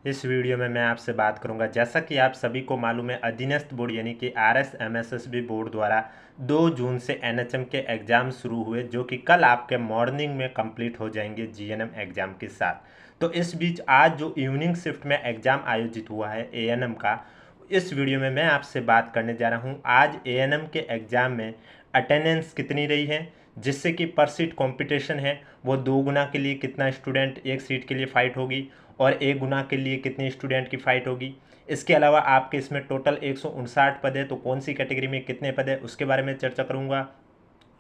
इस वीडियो में मैं आपसे बात करूंगा, जैसा कि आप सभी को मालूम है, अधीनस्थ बोर्ड यानी कि RSMSSB बोर्ड द्वारा 2 जून से NHM के एग्ज़ाम शुरू हुए, जो कि कल आपके मॉर्निंग में कंप्लीट हो जाएंगे GNM एग्ज़ाम के साथ। तो इस बीच आज जो इवनिंग शिफ्ट में एग्ज़ाम आयोजित हुआ है ANM का, इस वीडियो में मैं आपसे बात करने जा रहा हूँ। आज ANM के एग्ज़ाम में अटेंडेंस कितनी रही है, जिससे कि पर सीट कंपटीशन है वो 2 गुना के लिए कितना स्टूडेंट एक सीट के लिए फ़ाइट होगी और 1 गुना के लिए कितने स्टूडेंट की फ़ाइट होगी। इसके अलावा आपके इसमें टोटल 159 पद है, तो कौन सी कैटेगरी में कितने पद है उसके बारे में चर्चा करूँगा।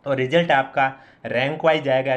और रिजल्ट आपका रैंक वाइज आएगा।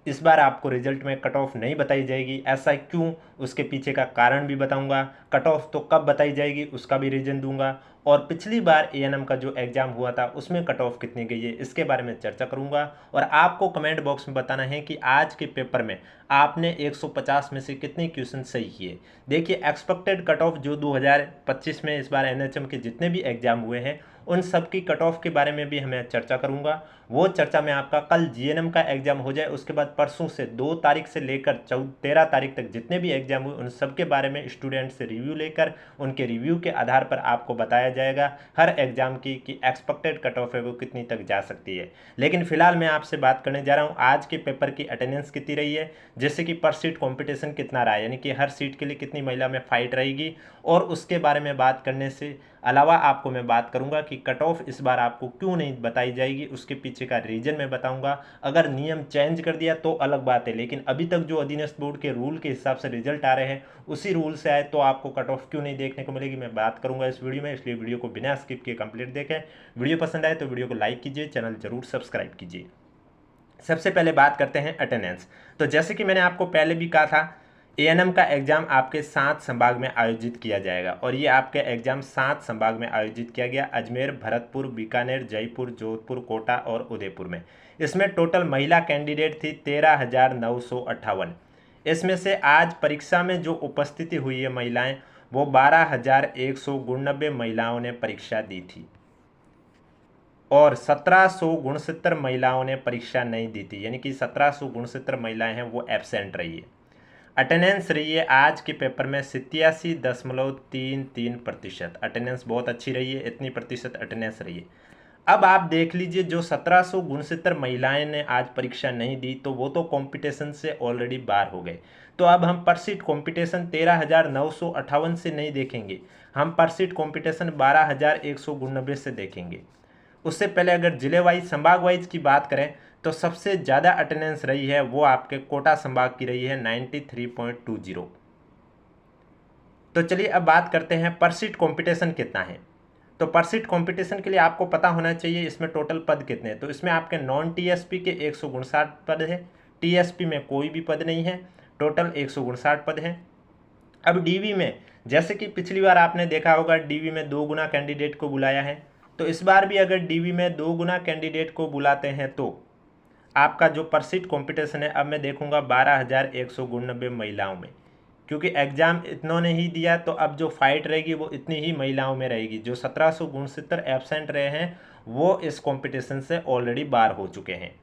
इस बार आपको रिजल्ट में कट ऑफ नहीं बताई जाएगी। ऐसा क्यों, उसके पीछे का कारण भी बताऊंगा। कट ऑफ तो कब बताई जाएगी उसका भी रीजन दूंगा। और पिछली बार ANM का जो एग्ज़ाम हुआ था उसमें कट ऑफ कितनी गई है इसके बारे में चर्चा करूंगा। और आपको कमेंट बॉक्स में बताना है कि आज के पेपर में आपने 150 में से कितने क्वेश्चन सही किए। देखिए, एक्सपेक्टेड कट ऑफ जो 2025 में इस बार NHM के जितने भी एग्ज़ाम हुए हैं उन सब की कट ऑफ के बारे में भी हमें चर्चा करूंगा। वो चर्चा में आपका कल GNM का एग्ज़ाम हो जाए, उसके बाद परसों से 2 तारीख से लेकर 13 तारीख तक जितने भी एग्ज़ाम हुए उन सब के बारे में स्टूडेंट से रिव्यू लेकर उनके रिव्यू के आधार पर आपको बताया जाएगा हर एग्ज़ाम की कि एक्सपेक्टेड कट ऑफ है वो कितनी तक जा सकती है। लेकिन फिलहाल मैं आपसे बात करने जा रहा हूँ आज के पेपर की अटेंडेंस कितनी रही है, जैसे कि पर सीट कॉम्पिटिशन कितना रहा है, यानी कि हर सीट के लिए कितनी महिला में फाइट रहेगी। और उसके बारे में बात करने से अलावा आपको मैं बात करूंगा कि कट ऑफ इस बार आपको क्यों नहीं बताई जाएगी, उसके पीछे का रीजन मैं बताऊंगा। अगर नियम चेंज कर दिया तो अलग बात है, लेकिन अभी तक जो अधीनस्थ बोर्ड के रूल के हिसाब से रिजल्ट आ रहे हैं उसी रूल से आए तो आपको कट ऑफ क्यों नहीं देखने को मिलेगी, मैं बात करूंगा इस वीडियो में। इसलिए वीडियो को बिना स्किप किए कंप्लीट देखें। वीडियो पसंद आए तो वीडियो को लाइक कीजिए, चैनल जरूर सब्सक्राइब कीजिए। सबसे पहले बात करते हैं अटेंडेंस। तो जैसे कि मैंने आपको पहले भी कहा था, ANM का एग्ज़ाम आपके 7 संभाग में आयोजित किया जाएगा और ये आपके एग्ज़ाम 7 संभाग में आयोजित किया गया, अजमेर, भरतपुर, बीकानेर, जयपुर, जोधपुर, कोटा और उदयपुर में। इसमें टोटल महिला कैंडिडेट थी 13,958। इसमें से आज परीक्षा में जो उपस्थिति हुई है महिलाएं, वो 12,199 महिलाओं ने परीक्षा दी थी और 1769 महिलाओं ने परीक्षा नहीं दी थी, यानी कि 1769 महिलाएं हैं वो एब्सेंट रही है। अटेंडेंस रही है आज के पेपर में 87.33%। अटेंडेंस बहुत अच्छी रही है, इतनी प्रतिशत अटेंडेंस रही है। अब आप देख लीजिए, जो 1769 महिलाएं ने आज परीक्षा नहीं दी तो वो तो कंपटीशन से ऑलरेडी बाहर हो गए। तो अब हम पर सीट कंपटीशन 13,958 से नहीं देखेंगे, हम पर सीट कंपटीशन 12,199 से देखेंगे। उससे पहले अगर जिले वाइज संभाग वाइज की बात करें तो सबसे ज़्यादा अटेंडेंस रही है वो आपके कोटा संभाग की रही है 93.20। तो चलिए अब बात करते हैं पर सीट कॉम्पिटिशन कितना है। तो पर सीट कॉम्पिटिशन के लिए आपको पता होना चाहिए इसमें टोटल पद कितने हैं। तो इसमें आपके नॉन TSP के 159 पद है, TSP में कोई भी पद नहीं है, टोटल 159 पद हैं। अब DV में, जैसे कि पिछली बार आपने देखा होगा, DV में 2 गुना कैंडिडेट को बुलाया है, तो इस बार भी अगर DV में 2 गुना कैंडिडेट को बुलाते हैं तो आपका जो पर सीट कॉम्पिटिशन है, अब मैं देखूंगा 12,199 महिलाओं में, क्योंकि एग्ज़ाम इतनों ने ही दिया तो अब जो फाइट रहेगी वो इतनी ही महिलाओं में रहेगी। जो 1769 एब्सेंट रहे हैं वो इस कंपटीशन से ऑलरेडी बाहर हो चुके हैं।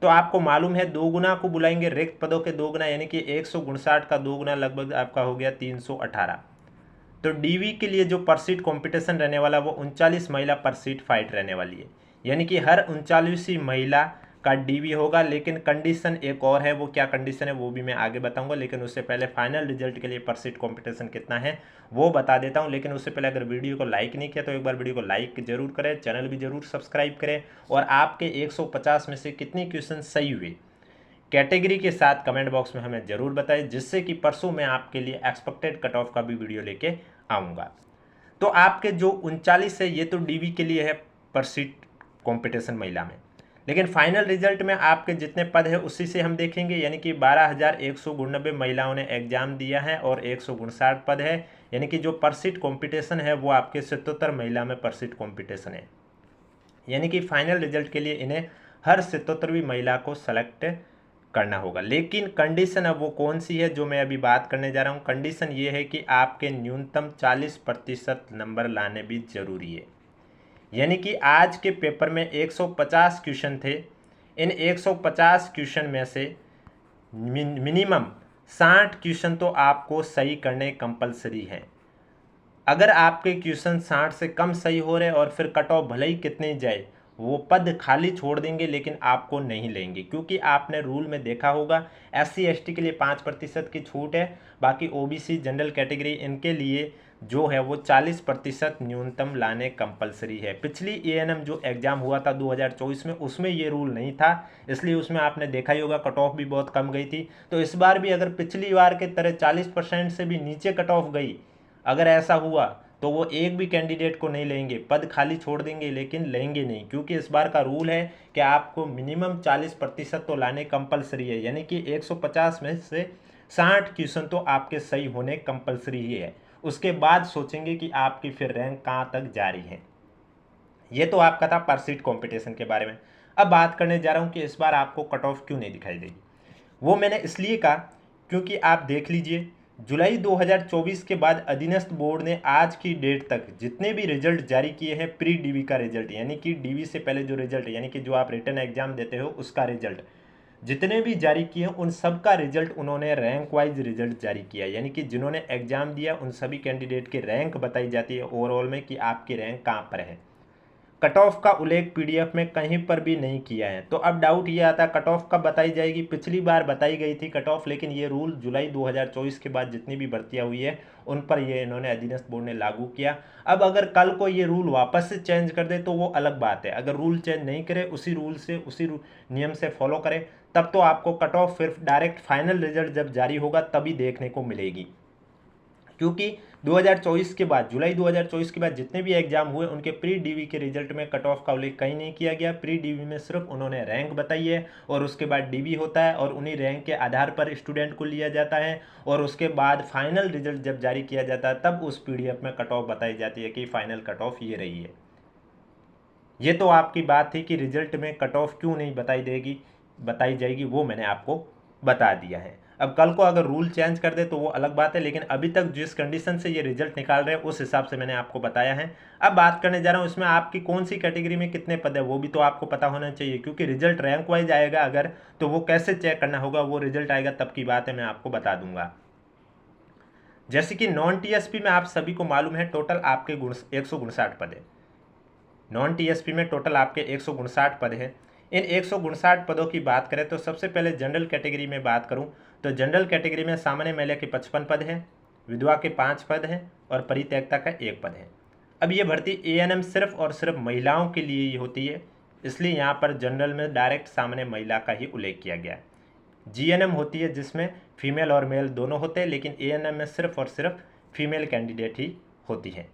तो आपको मालूम है 2 गुना को बुलाएंगे, रिक्त पदों के 2 गुना, यानी कि 159 का 2 गुना लगभग आपका हो गया 318। तो DV के लिए जो पर सीट कॉम्पिटिशन रहने वाला वो 39 महिला पर सीट फाइट रहने वाली है, यानी कि हर 39वीं महिला का DV होगा। लेकिन कंडीशन एक और है, वो क्या कंडीशन है वो भी मैं आगे बताऊंगा, लेकिन उससे पहले फाइनल रिजल्ट के लिए पर सीट कॉम्पिटिशन कितना है वो बता देता हूं। लेकिन उससे पहले अगर वीडियो को लाइक नहीं किया तो एक बार वीडियो को लाइक जरूर करें, चैनल भी जरूर सब्सक्राइब करें। और आपके 150 में से कितने क्वेश्चन सही हुए कैटेगरी के साथ कमेंट बॉक्स में हमें ज़रूर बताएं, जिससे कि परसों मैं आपके लिए एक्सपेक्टेड कट ऑफ का भी वीडियो लेके आऊँगा। तो आपके जो 39 है ये तो DV के लिए है पर सीट कंपटीशन महिला में, लेकिन फाइनल रिजल्ट में आपके जितने पद है उसी से हम देखेंगे, यानी कि 12,199 महिलाओं ने एग्जाम दिया है और 159 पद है, यानी कि जो पर सीट कंपटीशन है वो आपके 77 महिला में पर सीट कंपटीशन है, यानी कि फाइनल रिजल्ट के लिए इन्हें हर 77वीं महिला को सेलेक्ट करना होगा। लेकिन कंडीशन अब वो कौन सी है जो मैं अभी बात करने जा रहा हूँ। कंडीशन ये है कि आपके न्यूनतम 40% नंबर लाने भी जरूरी है, यानी कि आज के पेपर में 150 क्वेश्चन थे, इन 150 क्वेश्चन में से मिनिमम 60 क्वेश्चन तो आपको सही करने कंपलसरी हैं। अगर आपके क्वेश्चन 60 से कम सही हो रहे और फिर कट ऑफ भले ही कितने जाए, वो पद खाली छोड़ देंगे लेकिन आपको नहीं लेंगे, क्योंकि आपने रूल में देखा होगा SC ST के लिए 5% की छूट है, बाकी OBC जनरल कैटेगरी इनके लिए जो है वो 40% न्यूनतम लाने कंपलसरी है। पिछली ANM जो एग्ज़ाम हुआ था 2024 में, उसमें ये रूल नहीं था, इसलिए उसमें आपने देखा ही होगा कट ऑफ भी बहुत कम गई थी। तो इस बार भी अगर पिछली बार के तरह 40% से भी नीचे कट ऑफ गई, अगर ऐसा हुआ तो वो एक भी कैंडिडेट को नहीं लेंगे, पद खाली छोड़ देंगे लेकिन लेंगे नहीं, क्योंकि इस बार का रूल है कि आपको मिनिमम 40% तो लाने कंपलसरी है, यानी कि 150 में से 60 क्वेश्चन तो आपके सही होने कंपलसरी ही है। उसके बाद सोचेंगे कि आपकी फिर रैंक कहाँ तक जारी है। ये तो आपका था पर सीट कॉम्पिटिशन के बारे में। अब बात करने जा रहा हूँ कि इस बार आपको कट ऑफ क्यों नहीं दिखाई देगी। वो मैंने इसलिए कहा क्योंकि आप देख लीजिए, जुलाई 2024 के बाद अधीनस्थ बोर्ड ने आज की डेट तक जितने भी रिजल्ट जारी किए हैं, प्री डीवी का रिजल्ट, यानी कि डीवी से पहले जो रिजल्ट है, यानी कि जो आप रिटर्न एग्जाम देते हो उसका रिजल्ट, जितने भी जारी किए उन सब का रिजल्ट उन्होंने रैंक वाइज रिजल्ट जारी किया, यानी कि जिन्होंने एग्जाम दिया उन सभी कैंडिडेट की रैंक बताई जाती है ओवरऑल में कि आपकी रैंक कहाँ पर है। कट ऑफ का उल्लेख पीडीएफ में कहीं पर भी नहीं किया है। तो अब डाउट ये आता है कट ऑफ कब बताई जाएगी। पिछली बार बताई गई थी कट ऑफ, लेकिन ये रूल जुलाई 2024 के बाद जितनी भी भर्तियां हुई है उन पर ये इन्होंने अधीनस्थ बोर्ड ने लागू किया। अब अगर कल को ये रूल वापस से चेंज कर दे तो वो अलग बात है। अगर रूल चेंज नहीं करे, उसी रूल से उसी नियम से फॉलो करे, तब तो आपको कट ऑफ फिर डायरेक्ट फाइनल रिजल्ट जब जारी होगा तभी देखने को मिलेगी। क्योंकि 2024 के बाद, जुलाई 2024 के बाद जितने भी एग्जाम हुए उनके प्री डीवी के रिजल्ट में कट ऑफ का उल्लेख कहीं नहीं किया गया। प्री डीवी में सिर्फ उन्होंने रैंक बताई है और उसके बाद डीवी होता है और उन्हीं रैंक के आधार पर स्टूडेंट को लिया जाता है और उसके बाद फाइनल रिजल्ट जब जारी किया जाता है तब उस पीडीएफ में कट ऑफ बताई जाती है कि फाइनल कट ऑफ ये रही है। ये तो आपकी बात थी कि रिजल्ट में कट ऑफ क्यों नहीं बताई जाएगी, वो मैंने आपको बता दिया है। अब कल को अगर रूल चेंज कर दे तो वो अलग बात है, लेकिन अभी तक जिस कंडीशन से ये रिजल्ट निकाल रहे हैं उस हिसाब से मैंने आपको बताया है। अब बात करने जा रहा हूँ इसमें आपकी कौन सी कैटेगरी में कितने पद है वो भी तो आपको पता होना चाहिए, क्योंकि रिजल्ट रैंक वाइज आएगा अगर, तो वो कैसे चेक करना होगा, वो रिजल्ट आएगा तब की बात है, मैं आपको बता दूंगा। जैसे कि नॉन टीएसपी में आप सभी को मालूम है टोटल आपके 159 पद है। नॉन टीएसपी में टोटल आपके 159 पद हैं। इन 159 पदों की बात करें तो सबसे पहले जनरल कैटेगरी में बात करूं तो जनरल कैटेगरी में सामान्य महिला के 55 पद हैं, विधवा के 5 पद हैं और परित्यक्ता का 1 पद है। अब ये भर्ती ANM सिर्फ और सिर्फ महिलाओं के लिए ही होती है, इसलिए यहाँ पर जनरल में डायरेक्ट सामान्य महिला का ही उल्लेख किया गया है। GNM होती है जिसमें फीमेल और मेल दोनों होते हैं, लेकिन ANM में सिर्फ और सिर्फ फीमेल कैंडिडेट ही होती है।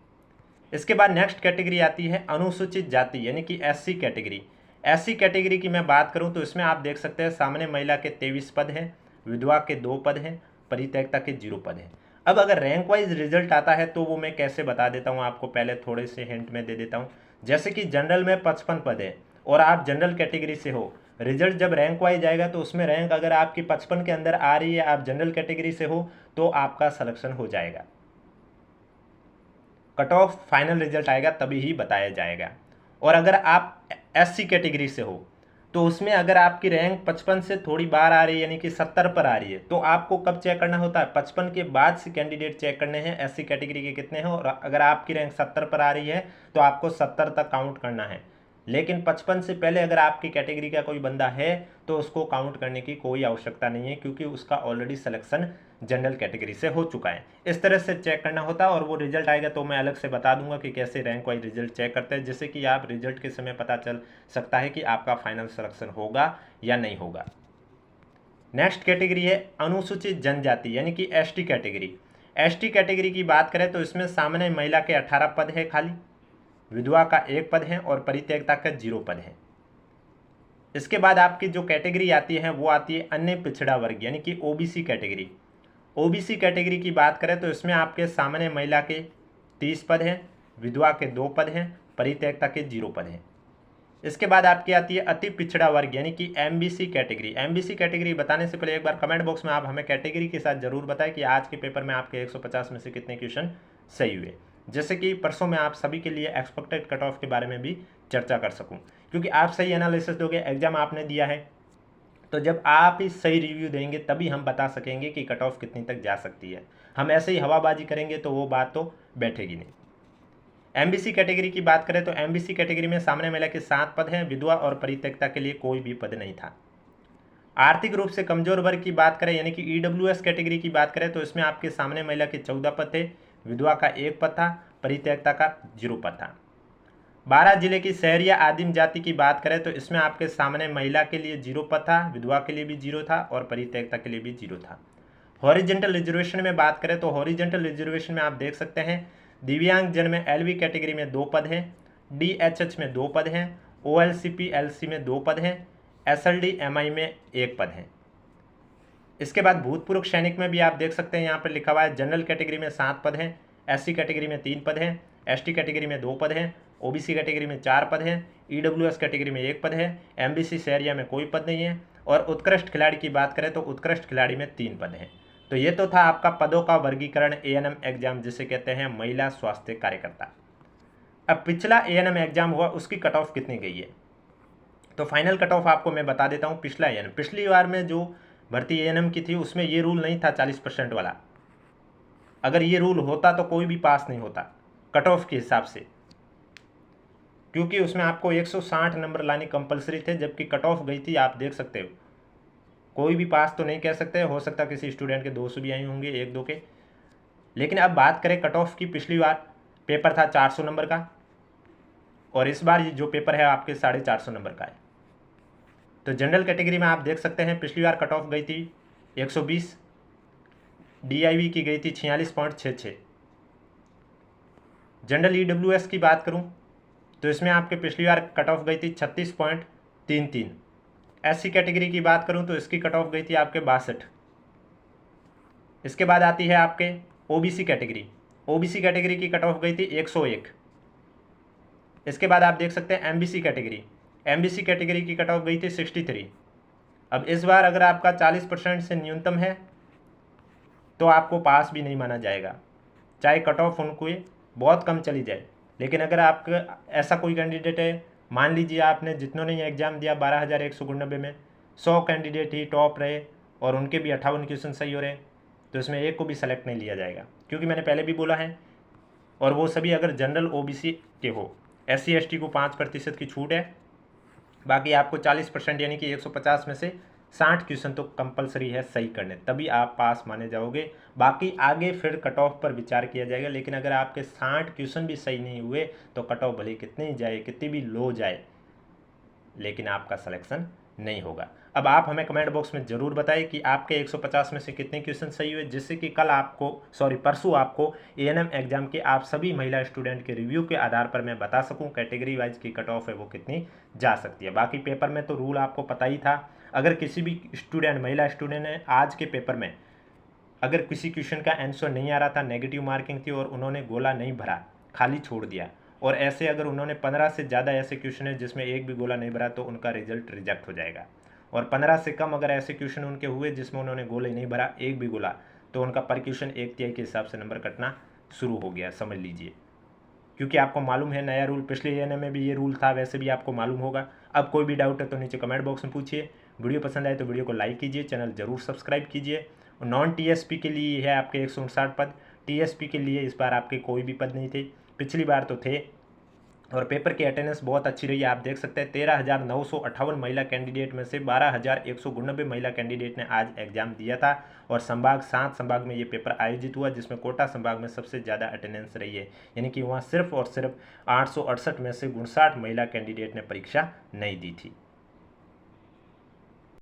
इसके बाद नेक्स्ट कैटेगरी आती है अनुसूचित जाति, यानी कि SC कैटेगरी। SC कैटेगरी की मैं बात करूं तो इसमें आप देख सकते हैं सामान्य महिला के 23 पद हैं, विधवा के 2 पद हैं, परित्यक्ता के 0 पद हैं। अब अगर रैंक वाइज रिजल्ट आता है तो वो मैं कैसे बता देता हूँ आपको, पहले थोड़े से हिंट में दे देता हूँ। जैसे कि जनरल में 55 पद है और आप जनरल कैटेगरी से हो, रिजल्ट जब रैंक वाइज आएगा तो उसमें रैंक अगर आपकी 55 के अंदर आ रही है, आप जनरल कैटेगरी से हो, तो आपका सिलेक्शन हो जाएगा। कट ऑफ फाइनल रिजल्ट आएगा तभी ही बताया जाएगा। और अगर आप SC कैटेगरी से हो तो उसमें अगर आपकी रैंक 55 से थोड़ी बाहर आ रही है, यानी कि 70 पर आ रही है, तो आपको कब चेक करना होता है, 55 के बाद से कैंडिडेट चेक करने हैं SC कैटेगरी के कितने हैं, और अगर आपकी रैंक 70 पर आ रही है तो आपको 70 तक काउंट करना है। लेकिन 55 से पहले अगर आपकी कैटेगरी का कोई बंदा है तो उसको काउंट करने की कोई आवश्यकता नहीं है, क्योंकि उसका ऑलरेडी सिलेक्शन जनरल कैटेगरी से हो चुका है। इस तरह से चेक करना होता है और वो रिजल्ट आएगा तो मैं अलग से बता दूंगा कि कैसे रैंक वाइज रिजल्ट चेक करते हैं, जिससे कि आप रिजल्ट के समय पता चल सकता है कि आपका फाइनल सिलेक्शन होगा या नहीं होगा। नेक्स्ट कैटेगरी है अनुसूचित जनजाति, यानी कि ST कैटेगरी। ST कैटेगरी की बात करें तो इसमें सामान्य महिला के 18 पद है खाली, विधवा का 1 पद है और परित्यक्ता का 0 पद है। इसके बाद आपकी जो कैटेगरी आती है वो आती है अन्य पिछड़ा वर्ग, यानी कि OBC कैटेगरी। OBC कैटेगरी की बात करें तो इसमें आपके सामान्य महिला के 30 पद हैं, विधवा के 2 पद हैं, परित्यक्ता के 0 पद हैं। इसके बाद आपकी आती है अति पिछड़ा वर्ग, यानी कि MBC कैटेगरी। MBC कैटेगरी बताने से पहले एक बार कमेंट बॉक्स में आप हमें कैटेगरी के साथ जरूर बताएं कि आज के पेपर में आपके 150 में से कितने क्वेश्चन सही हुए, जैसे कि परसों मैं आप सभी के लिए एक्सपेक्टेड कट ऑफ के बारे में भी चर्चा कर सकूं, क्योंकि आप सही एनालिसिस दोगे, एग्जाम आपने दिया है तो जब आप ही सही रिव्यू देंगे तभी हम बता सकेंगे कि कट ऑफ कितनी तक जा सकती है। हम ऐसे ही हवाबाजी करेंगे तो वो बात तो बैठेगी नहीं। एमबीसी कैटेगरी की बात करें तो एमबीसी कैटेगरी में सामान्य महिला के 7 पद हैं, विधवा और परित्यक्ता के लिए कोई भी पद नहीं था। आर्थिक रूप से कमजोर वर्ग की बात करें यानी कि ईडब्ल्यूएस कैटेगरी की बात करें तो इसमें आपके सामने महिला के 14 पद थे, विधवा का 1 पद था, परित्यक्ता का 0 पद था। 12 जिले की शहरी या आदिम जाति की बात करें तो इसमें आपके सामने महिला के लिए 0 पद था, विधवा के लिए भी 0 था और परित्यक्ता के लिए भी 0 था। हॉरिजेंटल रिजर्वेशन में बात करें तो हॉरिजेंटल रिजर्वेशन में आप देख सकते हैं दिव्यांग जन में एलवी कैटेगरी में 2 पद हैं, डीएचएच में 2 पद हैं, ओएलसीपी एलसी में 2 पद हैं, एसएलडी एमआई में 1 पद है। इसके बाद भूतपूर्व सैनिक में भी आप देख सकते हैं यहाँ पर लिखा हुआ है जनरल कैटेगरी में 7 पद हैं, एससी कैटेगरी में 3 पद हैं, एसटी कैटेगरी में 2 पद हैं, ओबीसी कैटेगरी में 4 पद हैं, ईडब्ल्यूएस कैटेगरी में 1 पद है, एमबीसी शहरिया में कोई पद नहीं है और उत्कृष्ट खिलाड़ी की बात करें तो उत्कृष्ट खिलाड़ी में 3 पद हैं। तो ये तो था आपका पदों का वर्गीकरण एएनएम एग्जाम जिसे कहते हैं महिला स्वास्थ्य कार्यकर्ता। अब पिछला एएनएम एग्जाम हुआ उसकी कट ऑफ कितनी गई है तो फाइनल कट ऑफ आपको मैं बता देता हूँ। पिछला एएनएम पिछली बार में जो भर्ती एएनएम की थी उसमें ये रूल नहीं था 40% वाला। अगर ये रूल होता तो कोई भी पास नहीं होता कट ऑफ के हिसाब से, क्योंकि उसमें आपको 160 नंबर लाने कंपलसरी थे, जबकि कट ऑफ गई थी आप देख सकते हो। कोई भी पास तो नहीं कह सकते, हो सकता किसी स्टूडेंट के 200 भी आई होंगे 1-2 के। लेकिन अब बात करें कट ऑफ की, पिछली बार पेपर था 400 नंबर का और इस बार जो पेपर है आपके 450 नंबर का है। तो जनरल कैटेगरी में आप देख सकते हैं पिछली बार कट ऑफ गई थी 120, डीआईवी की गई थी 46.66। जनरल ईडब्ल्यूएस की बात करूं तो इसमें आपके पिछली बार कट ऑफ गई थी 36.33। एससी कैटेगरी की बात करूं तो इसकी कट ऑफ गई थी आपके 62। इसके बाद आती है आपके ओबीसी कैटेगरी, ओबीसी कैटेगरी की कट ऑफ गई थी 101। इसके बाद आप देख सकते हैं एमबीसी कैटेगरी, एमबीसी कैटेगरी की कट ऑफ गई थी 63। अब इस बार अगर आपका 40% से न्यूनतम है तो आपको पास भी नहीं माना जाएगा, चाहे कट ऑफ उनको बहुत कम चली जाए। लेकिन अगर आपका ऐसा कोई कैंडिडेट है, मान लीजिए आपने जितनों ने एग्ज़ाम दिया 12,199 में 100 कैंडिडेट ही टॉप रहे और उनके भी 58 क्वेश्चन सही हो रहे, तो इसमें एक को भी सेलेक्ट नहीं लिया जाएगा, क्योंकि मैंने पहले भी बोला है। और वो सभी अगर जनरल ओबीसी के हो। एससी एसटी को 5% की छूट है, बाकी आपको 40% यानी कि 150 में से 60 क्वेश्चन तो कंपलसरी है सही करने, तभी आप पास माने जाओगे। बाकी आगे फिर कट ऑफ पर विचार किया जाएगा। लेकिन अगर आपके 60 क्वेश्चन भी सही नहीं हुए तो कट ऑफ भले कितनी जाए, कितनी भी लो जाए, लेकिन आपका सिलेक्शन नहीं होगा। अब आप हमें कमेंट बॉक्स में ज़रूर बताइए कि आपके 150 में से कितने क्वेश्चन सही हुए, जिससे कि कल आपको परसों आपको एएनएम एग्जाम के आप सभी महिला स्टूडेंट के रिव्यू के आधार पर मैं बता सकूं कैटेगरी वाइज की कट ऑफ है वो कितनी जा सकती है। बाकी पेपर में तो रूल आपको पता ही था। अगर किसी भी स्टूडेंट, महिला स्टूडेंट ने आज के पेपर में अगर किसी क्वेश्चन का आंसर नहीं आ रहा था, नेगेटिव मार्किंग थी और उन्होंने गोला नहीं भरा, खाली छोड़ दिया, और ऐसे अगर उन्होंने 15 से ज़्यादा ऐसे क्वेश्चन है जिसमें एक भी गोला नहीं भरा तो उनका रिजल्ट रिजेक्ट हो जाएगा। और 15 से कम अगर ऐसे क्वेश्चन उनके हुए जिसमें उन्होंने गोले नहीं भरा, एक भी गोला, तो उनका पर क्वेश्चन 1/3 के हिसाब से नंबर कटना शुरू हो गया, समझ लीजिए। क्योंकि आपको मालूम है नया रूल, पिछले एएनएम में भी ये रूल था, वैसे भी आपको मालूम होगा। अब कोई भी डाउट है तो नीचे कमेंट बॉक्स में पूछिए। वीडियो पसंद आए तो वीडियो को लाइक कीजिए, चैनल जरूर सब्सक्राइब कीजिए। और नॉन टीएसपी के लिए है आपके 159 पद, टीएसपी के लिए इस बार आपके कोई भी पद नहीं थे, पिछली बार तो थे। और पेपर की अटेंडेंस बहुत अच्छी रही है, आप देख सकते हैं 13,958 महिला कैंडिडेट में से 12,189 महिला कैंडिडेट ने आज एग्जाम दिया था। और संभाग 7 संभाग में ये पेपर आयोजित हुआ, जिसमें कोटा संभाग में सबसे ज़्यादा अटेंडेंस रही है, यानी कि वहाँ सिर्फ और सिर्फ 868 में से 59 महिला कैंडिडेट ने परीक्षा नहीं दी थी।